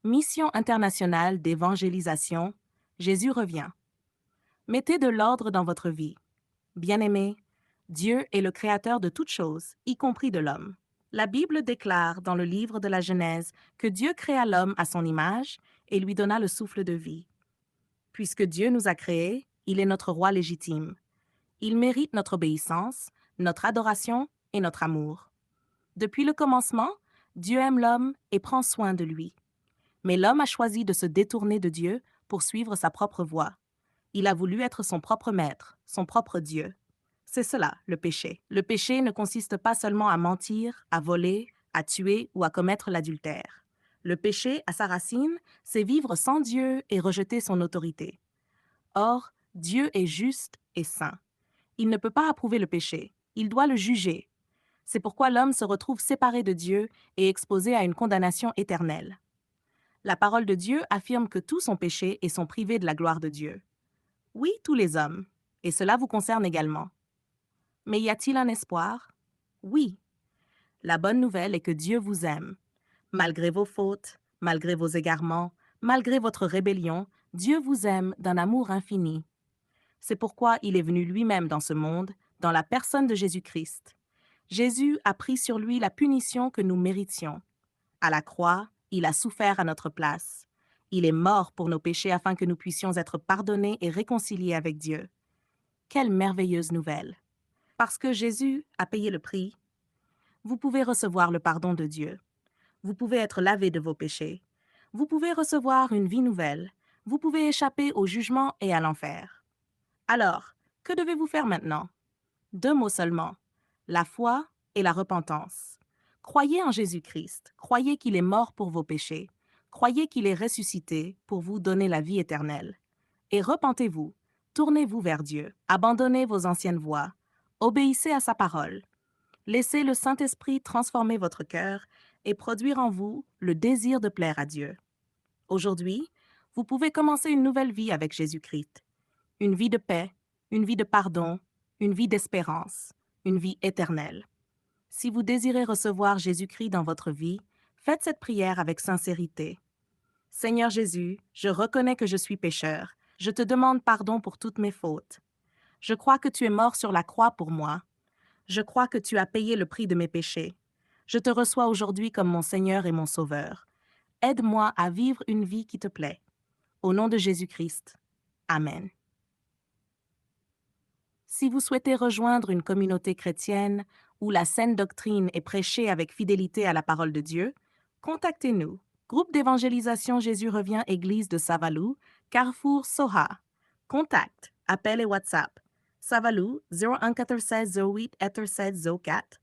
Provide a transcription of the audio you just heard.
Mission internationale d'évangélisation, Jésus revient. Mettez de l'ordre dans votre vie. Bien-aimés, Dieu est le créateur de toutes choses, y compris de l'homme. La Bible déclare dans le livre de la Genèse que Dieu créa l'homme à son image et lui donna le souffle de vie. Puisque Dieu nous a créés, il est notre roi légitime. Il mérite notre obéissance, notre adoration et notre amour. Depuis le commencement, Dieu aime l'homme et prend soin de lui. Mais l'homme a choisi de se détourner de Dieu pour suivre sa propre voie. Il a voulu être son propre maître, son propre Dieu. C'est cela, le péché. Le péché ne consiste pas seulement à mentir, à voler, à tuer ou à commettre l'adultère. Le péché, à sa racine, c'est vivre sans Dieu et rejeter son autorité. Or, Dieu est juste et saint. Il ne peut pas approuver le péché, il doit le juger. C'est pourquoi l'homme se retrouve séparé de Dieu et exposé à une condamnation éternelle. La parole de Dieu affirme que tous ont péché et sont privés de la gloire de Dieu. Oui, tous les hommes, et cela vous concerne également. Mais y a-t-il un espoir? Oui. La bonne nouvelle est que Dieu vous aime. Malgré vos fautes, malgré vos égarements, malgré votre rébellion, Dieu vous aime d'un amour infini. C'est pourquoi il est venu lui-même dans ce monde, dans la personne de Jésus-Christ. Jésus a pris sur lui la punition que nous méritions. À la croix, il a souffert à notre place. Il est mort pour nos péchés afin que nous puissions être pardonnés et réconciliés avec Dieu. Quelle merveilleuse nouvelle! Parce que Jésus a payé le prix, vous pouvez recevoir le pardon de Dieu. Vous pouvez être lavé de vos péchés. Vous pouvez recevoir une vie nouvelle. Vous pouvez échapper au jugement et à l'enfer. Alors, que devez-vous faire maintenant? Deux mots seulement, la foi et la repentance. Croyez en Jésus-Christ, croyez qu'il est mort pour vos péchés, croyez qu'il est ressuscité pour vous donner la vie éternelle. Et repentez-vous, tournez-vous vers Dieu, abandonnez vos anciennes voies, obéissez à sa parole. Laissez le Saint-Esprit transformer votre cœur et produire en vous le désir de plaire à Dieu. Aujourd'hui, vous pouvez commencer une nouvelle vie avec Jésus-Christ. Une vie de paix, une vie de pardon, une vie d'espérance, une vie éternelle. Si vous désirez recevoir Jésus-Christ dans votre vie, faites cette prière avec sincérité. Seigneur Jésus, je reconnais que je suis pécheur. Je te demande pardon pour toutes mes fautes. Je crois que tu es mort sur la croix pour moi. Je crois que tu as payé le prix de mes péchés. Je te reçois aujourd'hui comme mon Seigneur et mon Sauveur. Aide-moi à vivre une vie qui te plaît. Au nom de Jésus-Christ. Amen. Si vous souhaitez rejoindre une communauté chrétienne où la saine doctrine est prêchée avec fidélité à la parole de Dieu, contactez-nous. Groupe d'évangélisation Jésus revient Église de Savalou, Carrefour Soha. Contact, appel et WhatsApp. Savalou 01 96 08 14 04